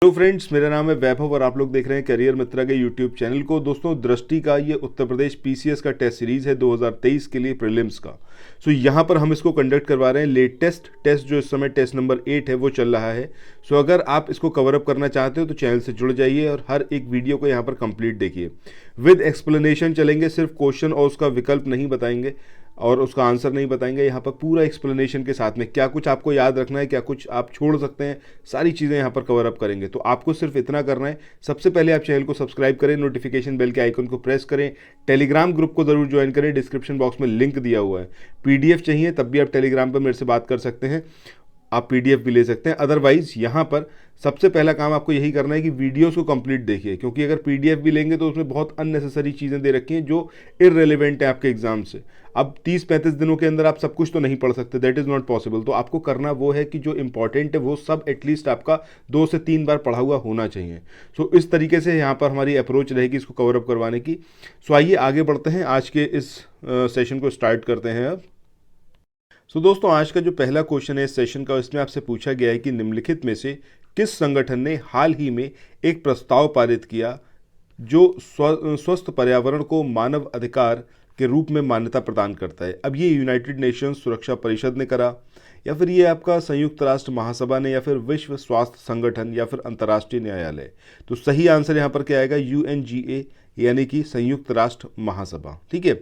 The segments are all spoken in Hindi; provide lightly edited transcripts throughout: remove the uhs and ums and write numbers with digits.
हेलो फ्रेंड्स, मेरा नाम है वैभव और आप लोग देख रहे हैं करियर मित्रा के यूट्यूब चैनल को। दोस्तों, दृष्टि का ये उत्तर प्रदेश पीसीएस का टेस्ट सीरीज है 2023 के लिए प्रीलिम्स का। सो यहाँ पर हम इसको कंडक्ट करवा रहे हैं। लेटेस्ट टेस्ट जो इस समय टेस्ट नंबर 8 है वो चल रहा है। सो अगर आप इसको कवर अप करना चाहते हो तो चैनल से जुड़ जाइए और हर एक वीडियो को यहाँ पर कंप्लीट देखिए। विद एक्सप्लेनेशन चलेंगे, सिर्फ क्वेश्चन और उसका विकल्प नहीं बताएंगे और उसका आंसर नहीं बताएंगे। यहाँ पर पूरा एक्सप्लेनेशन के साथ में क्या कुछ आपको याद रखना है, क्या कुछ आप छोड़ सकते हैं, सारी चीज़ें यहाँ पर कवर अप करेंगे। तो आपको सिर्फ इतना करना है, सबसे पहले आप चैनल को सब्सक्राइब करें, नोटिफिकेशन बेल के आइकन को प्रेस करें, टेलीग्राम ग्रुप को ज़रूर ज्वाइन करें, डिस्क्रिप्शन बॉक्स में लिंक दिया हुआ है। पीडीएफ चाहिए तब भी आप टेलीग्राम पर मेरे से बात कर सकते हैं, आप पीडीएफ भी ले सकते हैं। अदरवाइज यहाँ पर सबसे पहला काम आपको यही करना है कि वीडियोस को कंप्लीट देखिए, क्योंकि अगर पीडीएफ भी लेंगे तो उसमें बहुत अननेसेसरी चीज़ें दे रखी हैं जो इररिलेवेंट है आपके एग्जाम से। अब 30-35 दिनों के अंदर आप सब कुछ तो नहीं पढ़ सकते, दैट इज़ नॉट पॉसिबल। तो आपको करना वो है कि जो इंपॉर्टेंट है वो सब एटलीस्ट आपका 2 से 3 बार पढ़ा हुआ होना चाहिए। सो इस तरीके से यहाँ पर हमारी अप्रोच रहेगी इसको कवर अप करवाने की। सो आइए आगे बढ़ते हैं, आज के इस सेशन को स्टार्ट करते हैं अब। दोस्तों, आज का जो पहला क्वेश्चन है इस सेशन का, इसमें आपसे पूछा गया है कि निम्नलिखित में से किस संगठन ने हाल ही में एक प्रस्ताव पारित किया जो स्वस्थ पर्यावरण को मानव अधिकार के रूप में मान्यता प्रदान करता है। अब ये यूनाइटेड नेशंस सुरक्षा परिषद ने करा, या फिर ये आपका संयुक्त राष्ट्र महासभा ने, या फिर विश्व स्वास्थ्य संगठन, या फिर अंतर्राष्ट्रीय न्यायालय। तो सही आंसर यहाँ पर क्या आएगा? यूएनजीए, यानी कि संयुक्त राष्ट्र महासभा। ठीक है।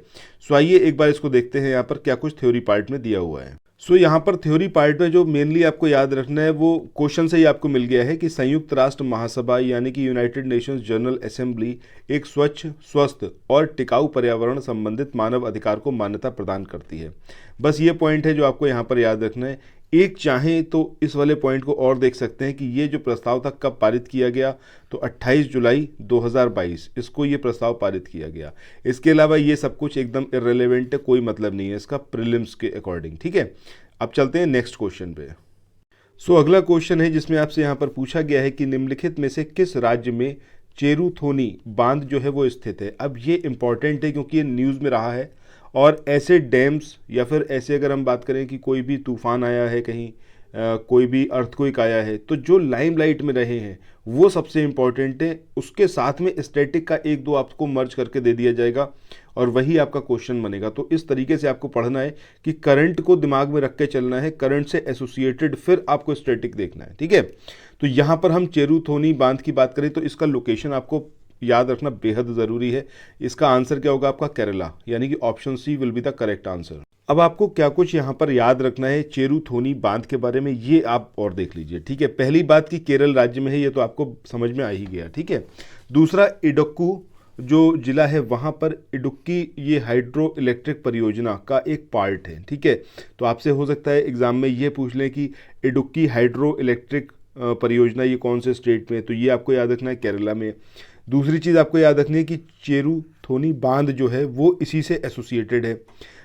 सो आइए एक बार इसको देखते हैं यहाँ पर क्या कुछ थ्योरी पार्ट में दिया हुआ है। सो यहाँ पर थ्योरी पार्ट में जो मेनली आपको याद रखना है वो क्वेश्चन से ही आपको मिल गया है कि संयुक्त राष्ट्र महासभा यानी कि यूनाइटेड नेशंस जनरल असेंबली एक स्वच्छ, स्वस्थ और टिकाऊ पर्यावरण संबंधित मानव अधिकार को मान्यता प्रदान करती है। बस ये पॉइंट है जो आपको यहाँ पर याद रखना है। एक चाहें तो इस वाले पॉइंट को और देख सकते हैं कि ये जो प्रस्ताव था कब पारित किया गया, तो 28 जुलाई 2022 इसको ये प्रस्ताव पारित किया गया। इसके अलावा ये सब कुछ एकदम इररिलेवेंट है, कोई मतलब नहीं है इसका प्रीलिम्स के अकॉर्डिंग। ठीक है, अब चलते हैं नेक्स्ट क्वेश्चन पे। अगला क्वेश्चन है जिसमें आपसे यहाँ पर पूछा गया है कि निम्नलिखित में से किस राज्य में चेरुथोनी बांध जो है वो स्थित है। अब ये इंपॉर्टेंट है क्योंकि ये न्यूज़ में रहा है, और ऐसे डैम्स या फिर ऐसे अगर हम बात करें कि कोई भी तूफान आया है कहीं, कोई भी अर्थक्वेक आया है, तो जो लाइमलाइट में रहे हैं वो सबसे इम्पॉर्टेंट है। उसके साथ में स्टैटिक का 1-2 आपको मर्ज करके दे दिया जाएगा और वही आपका क्वेश्चन बनेगा। तो इस तरीके से आपको पढ़ना है कि करंट को दिमाग में रख के चलना है, करंट से एसोसिएटेड फिर आपको स्टैटिक देखना है। ठीक है। तो यहाँ पर हम चेरुथोनी बांध की बात करें तो इसका लोकेशन आपको याद रखना बेहद ज़रूरी है। इसका आंसर क्या होगा आपका? केरला, यानी कि option C will be the correct answer. अब आपको क्या कुछ यहाँ पर याद रखना है चेरुथोनी बांध के बारे में, ये आप और देख लीजिए। ठीक है, पहली बात कि केरल राज्य में है, ये तो आपको समझ में आ ही गया। ठीक है। दूसरा, इडुक्की जो जिला है वहाँ पर इडुक्की ये हाइड्रो इलेक्ट्रिक परियोजना का एक पार्ट है। ठीक है। तो आपसे हो सकता है एग्जाम में ये पूछ लें कि इडुक्की हाइड्रो इलेक्ट्रिक परियोजना ये कौन से स्टेट में है, तो ये आपको याद रखना है केरला में। दूसरी चीज़ आपको याद रखनी है कि चेरुथोनी बांध जो है वो इसी से एसोसिएटेड है।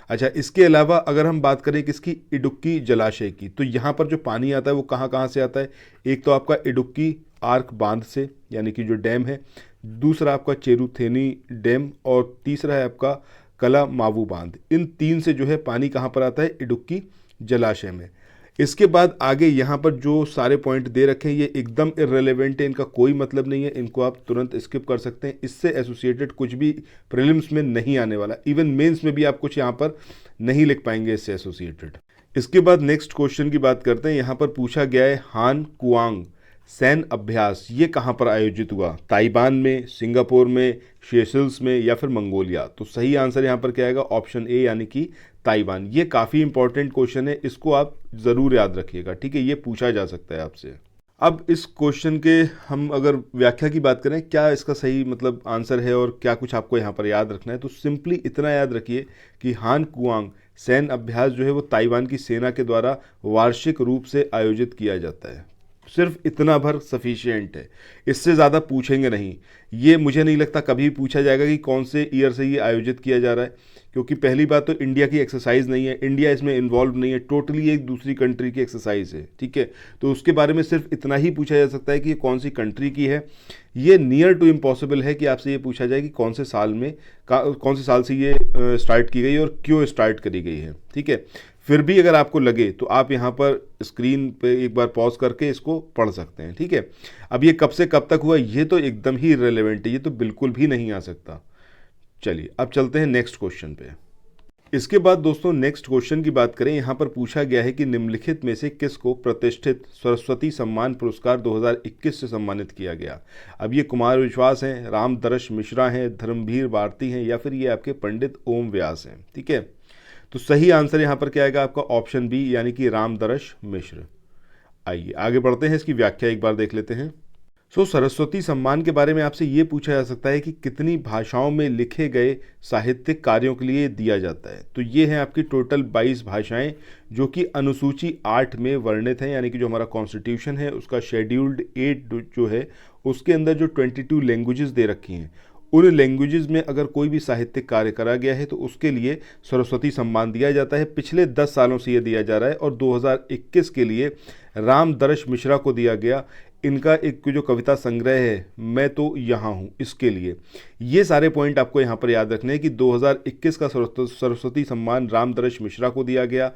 अच्छा, इसके अलावा अगर हम बात करें किसकी? इडुक्की जलाशय की, तो यहाँ पर जो पानी आता है वो कहाँ कहाँ से आता है? एक तो आपका इडुक्की आर्क बांध से, यानी कि जो डैम है, दूसरा आपका चेरुथोनी डैम, और तीसरा है आपका कलामावू बांध। इन 3 से जो है पानी कहाँ पर आता है? इडुक्की जलाशय में। इसके बाद आगे यहाँ पर जो सारे पॉइंट दे रखे हैं ये एकदम इररिलेवेंट है, इनका कोई मतलब नहीं है, इनको आप तुरंत स्किप कर सकते हैं। इससे एसोसिएटेड कुछ भी प्रीलिम्स में नहीं आने वाला, इवन मेंस में भी आप कुछ यहाँ पर नहीं लिख पाएंगे इससे एसोसिएटेड। इसके बाद नेक्स्ट क्वेश्चन की बात करते हैं। यहाँ पर पूछा गया है हान कुआंग सैन्य अभ्यास ये कहाँ पर आयोजित हुआ? ताइवान में, सिंगापुर में, सेशल्स में, या फिर मंगोलिया। तो सही आंसर यहाँ पर क्या आएगा? ऑप्शन ए, यानी कि ताइवान। ये काफ़ी इंपॉर्टेंट क्वेश्चन है, इसको आप ज़रूर याद रखिएगा। ठीक है, ये पूछा जा सकता है आपसे। अब इस क्वेश्चन के हम अगर व्याख्या की बात करें, क्या इसका सही मतलब आंसर है और क्या कुछ आपको यहाँ पर याद रखना है, तो सिंपली इतना याद रखिए कि हान कुआंग सैन्य अभ्यास जो है वो ताइवान की सेना के द्वारा वार्षिक रूप से आयोजित किया जाता है। सिर्फ इतना भर सफिशिएंट है, इससे ज़्यादा पूछेंगे नहीं। ये मुझे नहीं लगता कभी पूछा जाएगा कि कौन से ईयर से ये आयोजित किया जा रहा है, क्योंकि पहली बात तो इंडिया की एक्सरसाइज नहीं है, इंडिया इसमें इन्वॉल्व नहीं है, टोटली एक दूसरी कंट्री की एक्सरसाइज है। ठीक है। तो उसके बारे में सिर्फ इतना ही पूछा जा सकता है कि ये कौन सी कंट्री की है। ये नियर टू इम्पॉसिबल है कि आपसे ये पूछा जाए कि कौन से साल से ये स्टार्ट की गई और क्यों स्टार्ट करी गई है। ठीक है। फिर भी अगर आपको लगे तो आप यहाँ पर स्क्रीन पे एक बार पॉज करके इसको पढ़ सकते हैं, ठीक है। अब ये कब से कब तक हुआ, ये तो एकदम ही इररिलेवेंट है, ये तो बिल्कुल भी नहीं आ सकता। चलिए अब चलते हैं नेक्स्ट क्वेश्चन पे। इसके बाद दोस्तों नेक्स्ट क्वेश्चन की बात करें, यहाँ पर पूछा गया है कि निम्नलिखित में से किसको प्रतिष्ठित सरस्वती सम्मान पुरस्कार 2021 से सम्मानित किया गया। अब ये कुमार विश्वास हैं, रामदर्श मिश्रा हैं, धर्मवीर भारती हैं, या फिर ये आपके पंडित ओम व्यास हैं, ठीक है। तो सही आंसर यहाँ पर क्या आएगा आपका, ऑप्शन बी यानी कि रामदर्श मिश्र। आइए आगे बढ़ते हैं, इसकी व्याख्या एक बार देख लेते हैं। सरस्वती सम्मान के बारे में आपसे ये पूछा जा सकता है कि कितनी भाषाओं में लिखे गए साहित्यिक कार्यों के लिए दिया जाता है। तो ये है आपकी टोटल 22 भाषाएं जो कि अनुसूची 8 में वर्णित हैं, यानी कि जो हमारा कॉन्स्टिट्यूशन है उसका शेड्यूल्ड 8 जो है उसके अंदर जो 22 लैंग्वेजेस दे रखी हैं, उन लैंग्वेजेस में अगर कोई भी साहित्यिक कार्य करा गया है तो उसके लिए सरस्वती सम्मान दिया जाता है। पिछले 10 सालों से ये दिया जा रहा है और 2021 के लिए रामदर्श मिश्रा को दिया गया। इनका एक जो कविता संग्रह है मैं तो यहाँ हूँ, इसके लिए ये सारे पॉइंट आपको यहाँ पर याद रखने हैं कि 2021 का सरस्वती सम्मान रामदर्श मिश्रा को दिया गया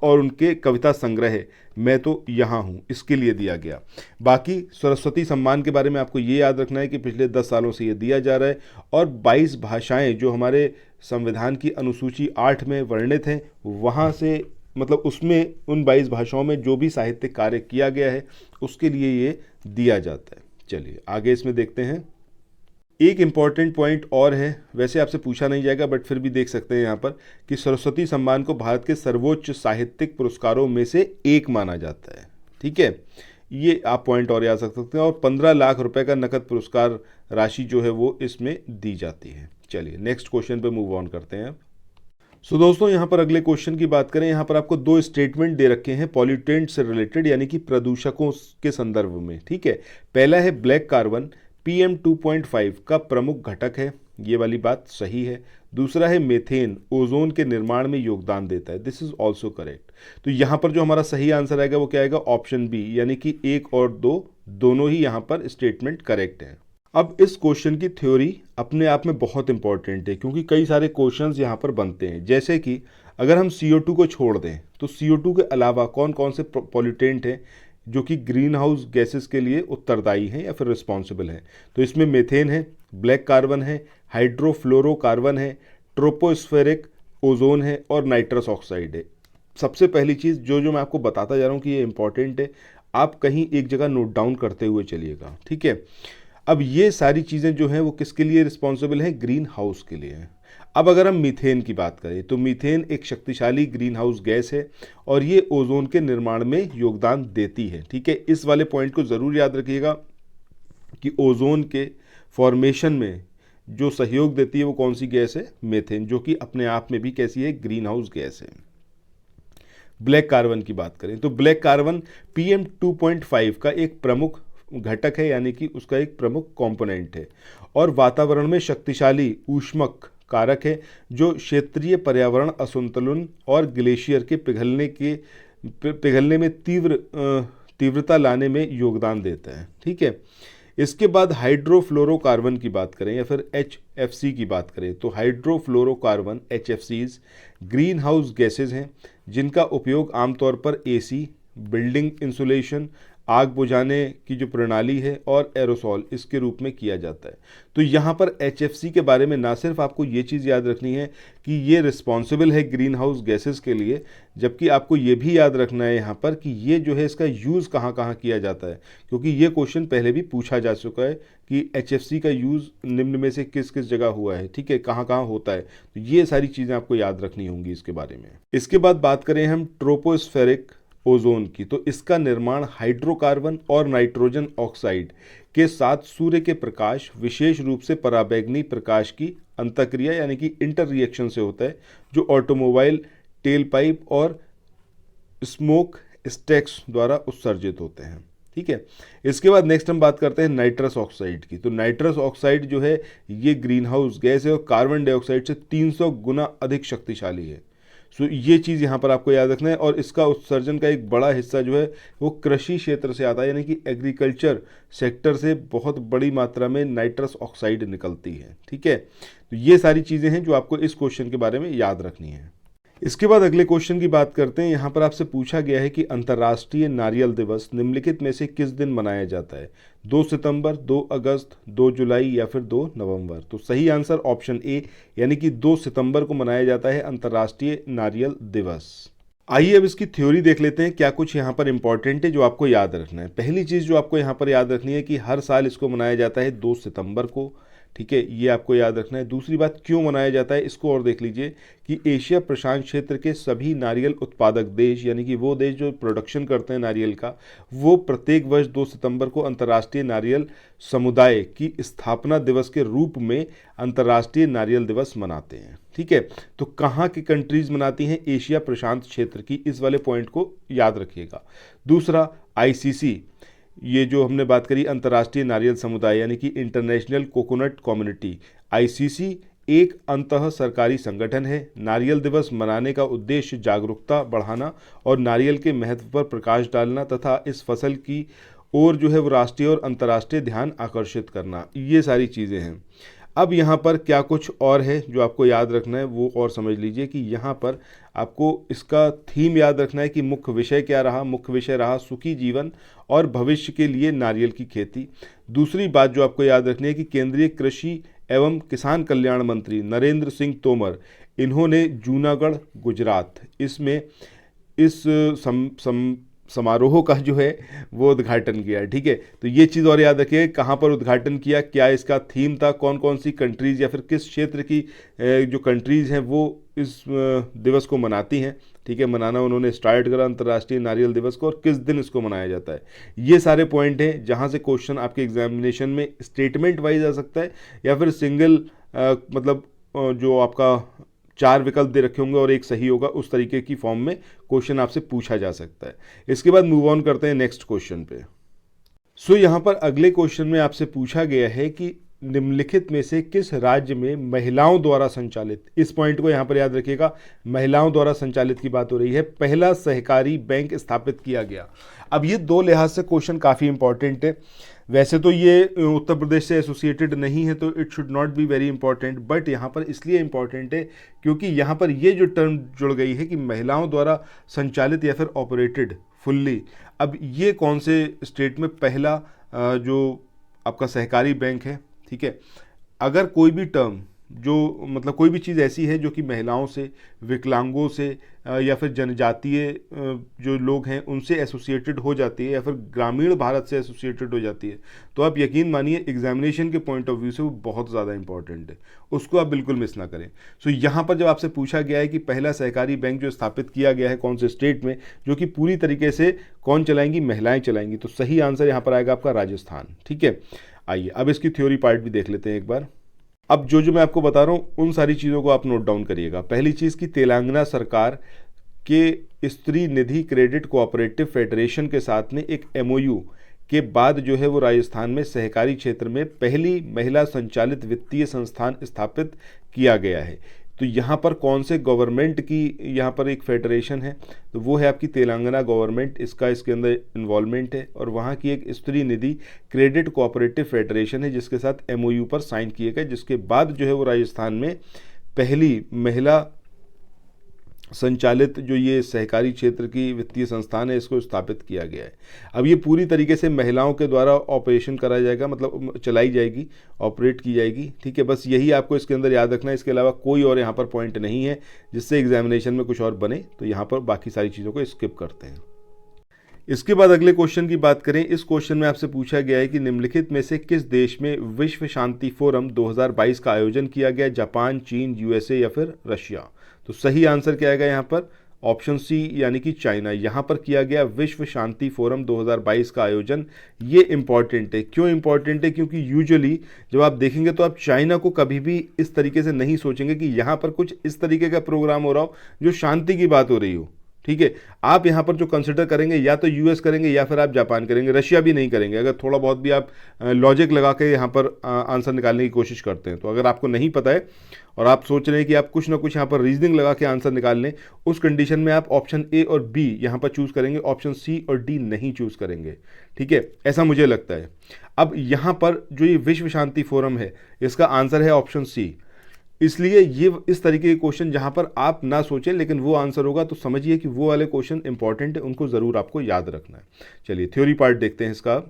और उनके कविता संग्रह मैं तो यहाँ हूँ इसके लिए दिया गया। बाकी सरस्वती सम्मान के बारे में आपको ये याद रखना है कि पिछले 10 सालों से ये दिया जा रहा है और 22 भाषाएं जो हमारे संविधान की अनुसूची 8 में वर्णित हैं, वहाँ से मतलब उसमें उन 22 भाषाओं में जो भी साहित्यिक कार्य किया गया है उसके लिए ये दिया जाता है। चलिए आगे इसमें देखते हैं। एक इम्पॉर्टेंट पॉइंट और है, वैसे आपसे पूछा नहीं जाएगा बट फिर भी देख सकते हैं यहाँ पर कि सरस्वती सम्मान को भारत के सर्वोच्च साहित्यिक पुरस्कारों में से एक माना जाता है, ठीक है। ये आप पॉइंट और याद रख सकते हैं और 15 लाख रुपए का नकद पुरस्कार राशि जो है वो इसमें दी जाती है। चलिए नेक्स्ट क्वेश्चन पे मूव ऑन करते हैं। दोस्तों यहाँ पर अगले क्वेश्चन की बात करें, यहाँ पर आपको 2 स्टेटमेंट दे रखे हैं पॉल्यूटेंट से रिलेटेड यानी कि प्रदूषकों के संदर्भ में, ठीक है। पहला है ब्लैक कार्बन PM 2.5 का प्रमुख घटक है, ये वाली बात सही है। दूसरा है मेथेन ओजोन के निर्माण में योगदान देता है, दिस इज ऑल्सो करेक्ट। तो यहाँ पर जो हमारा सही आंसर आएगा वो क्या आएगा, ऑप्शन बी यानी कि 1 और 2 दोनों ही यहाँ पर स्टेटमेंट करेक्ट हैं। अब इस क्वेश्चन की थ्योरी अपने आप में बहुत इंपॉर्टेंट है क्योंकि कई सारे क्वेश्चंस यहाँ पर बनते हैं। जैसे कि अगर हम CO2 को छोड़ दें तो CO2 के अलावा कौन कौन से पॉल्यूटेंट हैं जो कि ग्रीन हाउस गैसेस के लिए उत्तरदायी हैं या फिर रिस्पॉन्सिबल हैं। तो इसमें मेथेन है, ब्लैक कार्बन है, हाइड्रोफ्लोरोकार्बन है, ट्रोपोस्फेरिक ओजोन है और नाइट्रस ऑक्साइड है। सबसे पहली चीज़ जो मैं आपको बताता जा रहा हूँ कि ये इंपॉर्टेंट है, आप कहीं एक जगह नोट डाउन करते हुए चलिएगा, ठीक है। अब ये सारी चीज़ें जो हैं वो किसके लिए रिस्पॉन्सिबल हैं, ग्रीन हाउस के लिए हैं। अब अगर हम मीथेन की बात करें तो मीथेन एक शक्तिशाली ग्रीन हाउस गैस है और ये ओजोन के निर्माण में योगदान देती है, ठीक है। इस वाले पॉइंट को ज़रूर याद रखिएगा कि ओजोन के फॉर्मेशन में जो सहयोग देती है वो कौन सी गैस है, मेथेन, जो कि अपने आप में भी कैसी है, ग्रीन हाउस गैस है। ब्लैक कार्बन की बात करें तो ब्लैक कार्बन PM 2.5 का एक प्रमुख घटक है यानी कि उसका एक प्रमुख कंपोनेंट है और वातावरण में शक्तिशाली ऊष्मक कारक है जो क्षेत्रीय पर्यावरण असंतुलन और ग्लेशियर के पिघलने में तीव्रता लाने में योगदान देता है, ठीक है। इसके बाद हाइड्रोफ्लोरोकार्बन की बात करें या फिर HFC की बात करें तो hydrofluorocarbon HFCs green house gases हैं जिनका उपयोग आमतौर पर AC, बिल्डिंग इंसुलेशन, आग बुझाने की जो प्रणाली है और एरोसॉल इसके रूप में किया जाता है। तो यहाँ पर HFC के बारे में ना सिर्फ आपको ये चीज़ याद रखनी है कि ये रिस्पॉन्सिबल है ग्रीन हाउस गैसेस के लिए, जबकि आपको ये भी याद रखना है यहाँ पर कि ये जो है इसका यूज़ कहाँ कहाँ किया जाता है, क्योंकि ये क्वेश्चन पहले भी पूछा जा चुका है कि HFC का यूज़ निम्न में से किस किस जगह हुआ है, ठीक है, कहाँ कहाँ होता है। तो ये सारी चीज़ें आपको याद रखनी होंगी इसके बारे में। इसके बाद बात करें हम ट्रोपोस्फेरिक ओजोन की, तो इसका निर्माण हाइड्रोकार्बन और नाइट्रोजन ऑक्साइड के साथ सूर्य के प्रकाश, विशेष रूप से पराबैंगनी प्रकाश की अंतःक्रिया यानी कि इंटर रिएक्शन से होता है, जो ऑटोमोबाइल टेल पाइप और स्मोक स्टैक्स द्वारा उत्सर्जित होते हैं, ठीक है। इसके बाद नेक्स्ट हम बात करते हैं नाइट्रस ऑक्साइड की। तो नाइट्रस ऑक्साइड जो है ये ग्रीन हाउस गैस है और कार्बन डाइऑक्साइड से 300 गुना अधिक शक्तिशाली है। सो ये चीज़ यहाँ पर आपको याद रखना है और इसका उत्सर्जन का एक बड़ा हिस्सा जो है वो कृषि क्षेत्र से आता है, यानी कि एग्रीकल्चर सेक्टर से बहुत बड़ी मात्रा में नाइट्रस ऑक्साइड निकलती है, ठीक है। तो ये सारी चीज़ें हैं जो आपको इस क्वेश्चन के बारे में याद रखनी है। इसके बाद अगले क्वेश्चन की बात करते हैं। यहाँ पर आपसे पूछा गया है कि अंतर्राष्ट्रीय नारियल दिवस निम्नलिखित में से किस दिन मनाया जाता है? 2 सितंबर, 2 अगस्त, 2 जुलाई या फिर 2 नवंबर? तो सही आंसर ऑप्शन ए यानी कि 2 सितंबर को मनाया जाता है अंतर्राष्ट्रीय नारियल दिवस। आइए अब इसकी थ्योरी देख लेते हैं, क्या कुछ यहाँ पर इंपॉर्टेंट है जो आपको याद रखना है। पहली चीज़ जो आपको यहाँ पर याद रखनी है कि हर साल इसको मनाया जाता है 2 सितंबर को, ठीक है, ये आपको याद रखना है। दूसरी बात, क्यों मनाया जाता है इसको और देख लीजिए कि एशिया प्रशांत क्षेत्र के सभी नारियल उत्पादक देश यानी कि वो देश जो प्रोडक्शन करते हैं नारियल का, वो प्रत्येक वर्ष 2 सितंबर को अंतर्राष्ट्रीय नारियल समुदाय की स्थापना दिवस के रूप में अंतर्राष्ट्रीय नारियल दिवस मनाते हैं, ठीक है। तो कहाँ की कंट्रीज मनाती हैं? एशिया प्रशांत क्षेत्र की, इस वाले पॉइंट को याद रखिएगा। दूसरा, आईसीसी, ये जो हमने बात करी अंतर्राष्ट्रीय नारियल समुदाय यानी कि इंटरनेशनल कोकोनट कम्युनिटी, आईसीसी एक अंतः सरकारी संगठन है। नारियल दिवस मनाने का उद्देश्य जागरूकता बढ़ाना और नारियल के महत्व पर प्रकाश डालना तथा इस फसल की ओर जो है वो राष्ट्रीय और अंतर्राष्ट्रीय ध्यान आकर्षित करना, ये सारी चीज़ें हैं। अब यहाँ पर क्या कुछ और है जो आपको याद रखना है वो और समझ लीजिए कि यहाँ पर आपको इसका थीम याद रखना है कि मुख्य विषय क्या रहा। मुख्य विषय रहा सुखी जीवन और भविष्य के लिए नारियल की खेती। दूसरी बात जो आपको याद रखनी है कि केंद्रीय कृषि एवं किसान कल्याण मंत्री नरेंद्र सिंह तोमर, इन्होंने जूनागढ़ गुजरात इसमें इस समारोह का जो है वो उद्घाटन किया, ठीक है। तो ये चीज़ और याद रखिए कहाँ पर उद्घाटन किया, क्या इसका थीम था, कौन कौन सी कंट्रीज़ या फिर किस क्षेत्र की जो कंट्रीज़ हैं वो इस दिवस को मनाती हैं, ठीक है। मनाना उन्होंने स्टार्ट करा अंतर्राष्ट्रीय नारियल दिवस को और किस दिन इसको मनाया जाता है। ये सारे पॉइंट हैं जहाँ से क्वेश्चन आपके एग्जामिनेशन में स्टेटमेंट वाइज आ सकता है या फिर सिंगल मतलब जो आपका 4 विकल्प दे रखे होंगे और एक सही होगा, उस तरीके की फॉर्म में क्वेश्चन आपसे पूछा जा सकता है। इसके बाद मूव ऑन करते हैं नेक्स्ट क्वेश्चन पे। सो यहाँ पर अगले क्वेश्चन में आपसे पूछा गया है कि निम्नलिखित में से किस राज्य में महिलाओं द्वारा संचालित, इस पॉइंट को यहाँ पर याद रखिएगा, महिलाओं द्वारा संचालित की बात हो रही है, पहला सहकारी बैंक स्थापित किया गया। अब ये दो लिहाज से क्वेश्चन काफ़ी इंपॉर्टेंट है। वैसे तो ये उत्तर प्रदेश से एसोसिएटेड नहीं है तो it should not be very important, but यहाँ पर इसलिए इंपॉर्टेंट है क्योंकि यहाँ पर ये जो टर्म जुड़ गई है कि महिलाओं द्वारा संचालित या फिर ऑपरेटेड फुल्ली। अब ये कौन से स्टेट में पहला जो आपका सहकारी बैंक है, ठीक है। अगर कोई भी टर्म जो मतलब कोई भी चीज़ ऐसी है जो कि महिलाओं से, विकलांगों से या फिर जनजातीय जो लोग हैं उनसे एसोसिएटेड हो जाती है या फिर ग्रामीण भारत से एसोसिएटेड हो जाती है, तो आप यकीन मानिए एग्जामिनेशन के पॉइंट ऑफ व्यू से वो बहुत ज़्यादा इंपॉर्टेंट है, उसको आप बिल्कुल मिस ना करें। सो यहाँ पर जब आपसे पूछा गया है कि पहला सहकारी बैंक जो स्थापित किया गया है कौन से स्टेट में, जो कि पूरी तरीके से कौन चलाएंगी, महिलाएँ चलाएंगी, तो सही आंसर यहाँ पर आएगा आपका राजस्थान, ठीक है। आइए अब इसकी थ्योरी पार्ट भी देख लेते हैं एक बार। अब जो मैं आपको बता रहा हूँ उन सारी चीज़ों को आप नोट डाउन करिएगा। पहली चीज़ कि तेलंगाना सरकार के स्त्री निधि क्रेडिट कोऑपरेटिव फेडरेशन के साथ में एक एमओयू के बाद जो है वो राजस्थान में सहकारी क्षेत्र में पहली महिला संचालित वित्तीय संस्थान स्थापित किया गया है। तो यहाँ पर कौन से गवर्नमेंट की यहाँ पर एक फेडरेशन है, तो वो है आपकी तेलंगाना गवर्नमेंट, इसके अंदर इन्वॉल्वमेंट है। और वहाँ की एक स्त्री निधि क्रेडिट कोऑपरेटिव फेडरेशन है जिसके साथ एमओयू पर साइन किए गए, जिसके बाद जो है वो राजस्थान में पहली महिला संचालित जो ये सहकारी क्षेत्र की वित्तीय संस्थान है इसको स्थापित किया गया है। अब ये पूरी तरीके से महिलाओं के द्वारा ऑपरेशन कराया जाएगा, मतलब चलाई जाएगी, ऑपरेट की जाएगी, ठीक है। बस यही आपको इसके अंदर याद रखना है, इसके अलावा कोई और यहाँ पर पॉइंट नहीं है जिससे एग्जामिनेशन में कुछ और बने, तो यहाँ पर बाकी सारी चीज़ों को स्किप करते हैं। इसके बाद अगले क्वेश्चन की बात करें। इस क्वेश्चन में आपसे पूछा गया है कि निम्नलिखित में से किस देश में विश्व शांति फोरम 2022 का आयोजन किया गया, जापान, चीन, यूएसए या फिर रशिया? तो सही आंसर क्या आएगा यहाँ पर, ऑप्शन सी यानी कि चाइना। यहाँ पर किया गया विश्व शांति फोरम 2022 का आयोजन। ये इंपॉर्टेंट है, क्यों इंपॉर्टेंट है, क्योंकि यूजुअली जब आप देखेंगे तो आप चाइना को कभी भी इस तरीके से नहीं सोचेंगे कि यहाँ पर कुछ इस तरीके का प्रोग्राम हो रहा हो जो शांति की बात हो रही हो, ठीक है। आप यहाँ पर जो कंसिडर करेंगे या तो यूएस करेंगे या फिर आप जापान करेंगे, रशिया भी नहीं करेंगे। अगर थोड़ा बहुत भी आप लॉजिक लगा के यहाँ पर आंसर निकालने की कोशिश करते हैं, तो अगर आपको नहीं पता है और आप सोच रहे हैं कि आप कुछ ना कुछ यहाँ पर रीजनिंग लगा के आंसर निकाल लें, उस कंडीशन में आप ऑप्शन ए और बी यहाँ पर चूज़ करेंगे, ऑप्शन सी और डी नहीं चूज़ करेंगे, ठीक है, ऐसा मुझे लगता है। अब यहाँ पर जो ये विश्व शांति फोरम है इसका आंसर है ऑप्शन सी। इसलिए ये इस तरीके के क्वेश्चन जहां पर आप ना सोचें लेकिन वो आंसर होगा, तो समझिए कि वो वाले क्वेश्चन इंपॉर्टेंट है, उनको ज़रूर आपको याद रखना है। चलिए थ्योरी पार्ट देखते हैं इसका।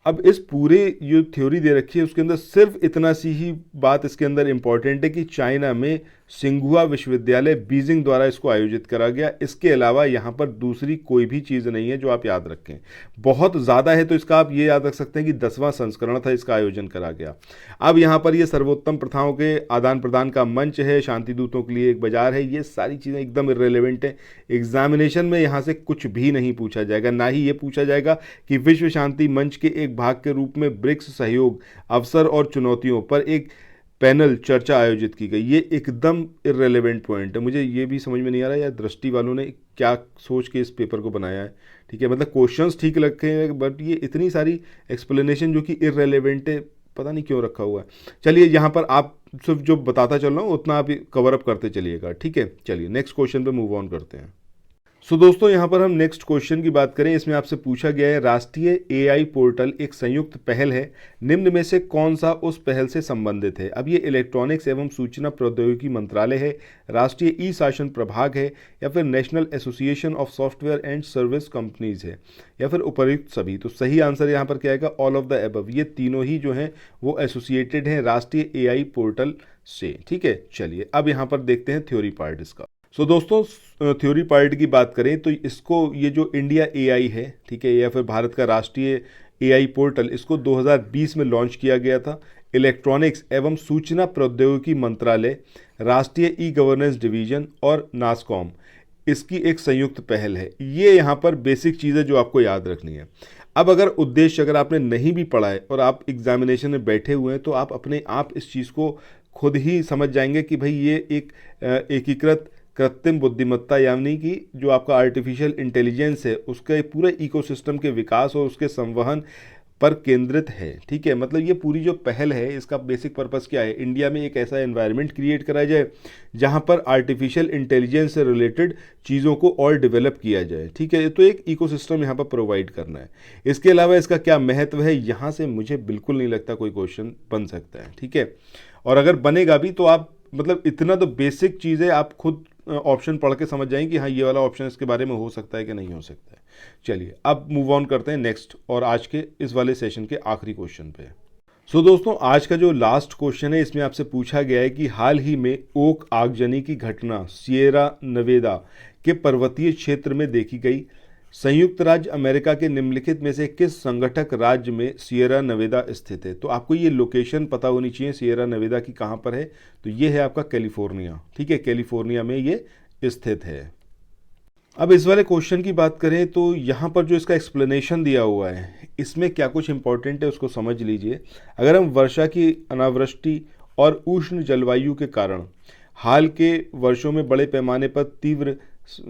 अब इस पूरे जो थ्योरी दे रखी है उसके अंदर सिर्फ इतना सी ही बात इसके अंदर इंपॉर्टेंट है कि चाइना में सिंघुआ विश्वविद्यालय बीजिंग द्वारा इसको आयोजित करा गया। इसके अलावा यहाँ पर दूसरी कोई भी चीज़ नहीं है जो आप याद रखें। बहुत ज़्यादा है तो इसका आप ये याद रख सकते हैं कि 10वां संस्करण था, इसका आयोजन करा गया। अब यहाँ पर ये सर्वोत्तम प्रथाओं के आदान प्रदान का मंच है, शांति दूतों के लिए एक बाजार है। ये सारी चीज़ें एकदम इर्रेलेवेंट है। एग्जामिनेशन में यहाँ से कुछ भी नहीं पूछा जाएगा, ना ही ये पूछा जाएगा कि विश्व शांति मंच के एक भाग के रूप में ब्रिक्स सहयोग अवसर और चुनौतियों पर एक पैनल चर्चा आयोजित की गई। ये एकदम इर्रेलेवेंट पॉइंट है। मुझे ये भी समझ में नहीं आ रहा यार दृष्टि वालों ने क्या सोच के इस पेपर को बनाया है। ठीक है, मतलब क्वेश्चंस ठीक रखे हैं बट ये इतनी सारी एक्सप्लेनेशन जो कि इर्रेलेवेंट है, पता नहीं क्यों रखा हुआ है। चलिए यहाँ पर आप सिर्फ जो बताता चल रहा हूँ उतना आप कवर अप करते चलिएगा। ठीक है, चलिए नेक्स्ट क्वेश्चन पे मूव ऑन करते हैं। दोस्तों यहाँ पर हम नेक्स्ट क्वेश्चन की बात करें। इसमें आपसे पूछा गया है राष्ट्रीय एआई पोर्टल एक संयुक्त पहल है, निम्न में से कौन सा उस पहल से संबंधित है। अब ये इलेक्ट्रॉनिक्स एवं सूचना प्रौद्योगिकी मंत्रालय है, राष्ट्रीय ई शासन प्रभाग है, या फिर national association of software and service companies है, या फिर उपर्युक्त सभी। तो सही आंसर यहाँ पर क्या आएगा, ऑल ऑफ द एबव। ये तीनों ही जो हैं वो एसोसिएटेड हैं राष्ट्रीय एआई पोर्टल से। ठीक है, चलिए अब यहाँ पर देखते हैं थ्योरी पार्ट इसका। दोस्तों थ्योरी पार्ट की बात करें तो इसको ये जो इंडिया एआई है, ठीक है, या फिर भारत का राष्ट्रीय एआई पोर्टल, इसको 2020 में लॉन्च किया गया था। इलेक्ट्रॉनिक्स एवं सूचना प्रौद्योगिकी मंत्रालय, राष्ट्रीय ई गवर्नेंस डिवीजन और नासकॉम, इसकी एक संयुक्त पहल है। ये यहाँ पर बेसिक चीज़ है जो आपको याद रखनी है। अब अगर उद्देश्य अगर आपने नहीं भी पढ़ा है और आप एग्जामिनेशन में बैठे हुए हैं तो आप अपने आप इस चीज़ को खुद ही समझ जाएंगे कि भाई ये एक एकीकृत कृत्रिम बुद्धिमत्ता यानी कि जो आपका आर्टिफिशियल इंटेलिजेंस है उसके पूरे इकोसिस्टम के विकास और उसके संवहन पर केंद्रित है। ठीक है, मतलब ये पूरी जो पहल है इसका बेसिक पर्पस क्या है, इंडिया में एक ऐसा एनवायरनमेंट क्रिएट कराया जाए जहां पर आर्टिफिशियल इंटेलिजेंस से रिलेटेड चीज़ों को और डेवलप किया जाए। ठीक है, तो एक इकोसिस्टम यहाँ पर प्रोवाइड करना है। इसके अलावा इसका क्या महत्व है, यहाँ से मुझे बिल्कुल नहीं लगता कोई क्वेश्चन बन सकता है। ठीक है, और अगर बनेगा भी तो आप मतलब इतना तो बेसिक चीज़ है, आप खुद ऑप्शन पढ़ के समझ जाएंगे कि हाँ ये वाला ऑप्शन इसके बारे में हो सकता है कि नहीं हो सकता है। चलिए अब मूव ऑन करते हैं नेक्स्ट और आज के इस वाले सेशन के आखिरी क्वेश्चन पे। दोस्तों आज का जो लास्ट क्वेश्चन है इसमें आपसे पूछा गया है कि हाल ही में ओक आगजनी की घटना सिएरा नेवादा के पर्वतीय क्षेत्र में देखी गई। संयुक्त राज्य अमेरिका के निम्नलिखित में से किस संगठक राज्य में सिएरा नेवादा स्थित है। तो आपको ये लोकेशन पता होनी चाहिए सिएरा नेवादा की कहाँ पर है, तो ये है आपका कैलिफोर्निया। ठीक है, कैलिफोर्निया में ये स्थित है। अब इस वाले क्वेश्चन की बात करें तो यहाँ पर जो इसका एक्सप्लेनेशन दिया हुआ है इसमें क्या कुछ इंपॉर्टेंट है उसको समझ लीजिए। अगर हम वर्षा की अनावृष्टि और उष्ण जलवायु के कारण हाल के वर्षों में बड़े पैमाने पर तीव्र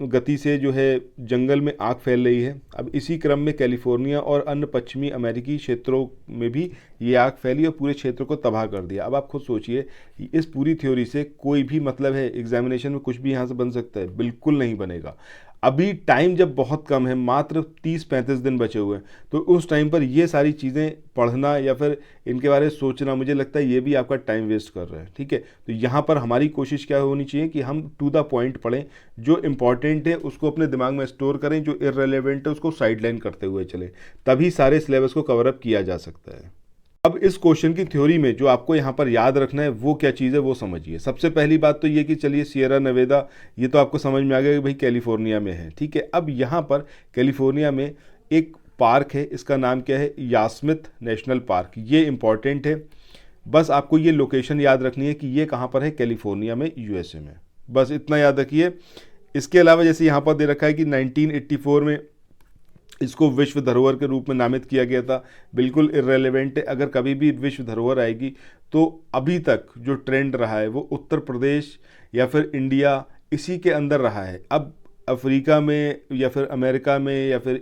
गति से जो है जंगल में आग फैल रही है। अब इसी क्रम में कैलिफोर्निया और अन्य पश्चिमी अमेरिकी क्षेत्रों में भी ये आग फैली और पूरे क्षेत्र को तबाह कर दिया। अब आप खुद सोचिए इस पूरी थ्योरी से कोई भी मतलब है एग्जामिनेशन में कुछ भी यहाँ से बन सकता है, बिल्कुल नहीं बनेगा। अभी टाइम जब बहुत कम है, मात्र 30-35 दिन बचे हुए हैं, तो उस टाइम पर ये सारी चीज़ें पढ़ना या फिर इनके बारे में सोचना मुझे लगता है ये भी आपका टाइम वेस्ट कर रहा है। ठीक है, तो यहाँ पर हमारी कोशिश क्या होनी चाहिए कि हम टू द पॉइंट पढ़ें, जो इंपॉर्टेंट है उसको अपने दिमाग में स्टोर करें, जो इररेलेवेंट है उसको साइडलाइन करते हुए चले, तभी सारे सिलेबस को कवर अप किया जा सकता है। अब इस क्वेश्चन की थ्योरी में जो आपको यहाँ पर याद रखना है वो क्या चीज़ है वो समझिए। सबसे पहली बात तो ये कि चलिए सिएरा नेवादा ये तो आपको समझ में आ गया कि भाई कैलिफोर्निया में है। ठीक है, अब यहाँ पर कैलिफोर्निया में एक पार्क है, इसका नाम क्या है, यासमिथ नेशनल पार्क। ये इंपॉर्टेंट है, बस आपको ये लोकेशन याद रखनी है कि ये कहाँ पर है, कैलिफोर्निया में, यूएसए में, बस इतना याद रखिए। इसके अलावा जैसे यहाँ पर दे रखा है कि 1984 में इसको विश्व धरोहर के रूप में नामित किया गया था, बिल्कुल इररेलेवेंट है। अगर कभी भी विश्व धरोहर आएगी तो अभी तक जो ट्रेंड रहा है वो उत्तर प्रदेश या फिर इंडिया इसी के अंदर रहा है। अब अफ्रीका में या फिर अमेरिका में या फिर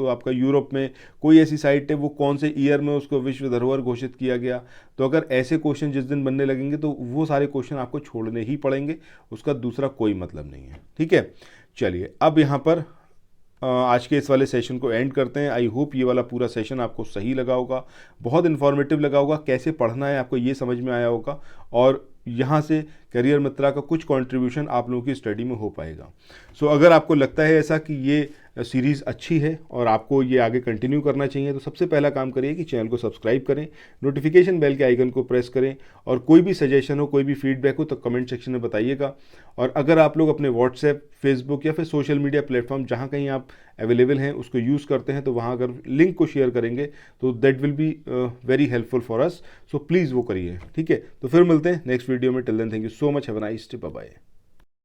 आपका यूरोप में कोई ऐसी साइट है वो कौन से ईयर में उसको विश्व धरोहर घोषित किया गया। तो अगर ऐसे क्वेश्चन जिस दिन बनने लगेंगे तो वो सारे क्वेश्चन आपको छोड़ने ही पड़ेंगे, उसका दूसरा कोई मतलब नहीं है। ठीक है, चलिए अब यहाँ पर आज के इस वाले सेशन को एंड करते हैं। आई होप ये वाला पूरा सेशन आपको सही लगा होगा, बहुत इन्फॉर्मेटिव लगा होगा, कैसे पढ़ना है आपको ये समझ में आया होगा और यहाँ से करियर मित्रा का कुछ कंट्रीब्यूशन आप लोगों की स्टडी में हो पाएगा। सो अगर आपको लगता है ऐसा कि ये सीरीज़ अच्छी है और आपको ये आगे कंटिन्यू करना चाहिए, तो सबसे पहला काम करिए कि चैनल को सब्सक्राइब करें, नोटिफिकेशन बेल के आइकन को प्रेस करें, और कोई भी सजेशन हो, कोई भी फीडबैक हो तो कमेंट सेक्शन में बताइएगा। और अगर आप लोग अपने व्हाट्सएप, फेसबुक या फिर सोशल मीडिया प्लेटफॉर्म जहाँ कहीं आप अवेलेबल हैं उसको यूज़ करते हैं, तो वहाँ अगर लिंक को शेयर करेंगे तो that will be very helpful for us. So please वो करिए, ठीक है। तो फिर मिलते हैं नेक्स्ट वीडियो में। Till then thank you so much, have a nice day, bye bye.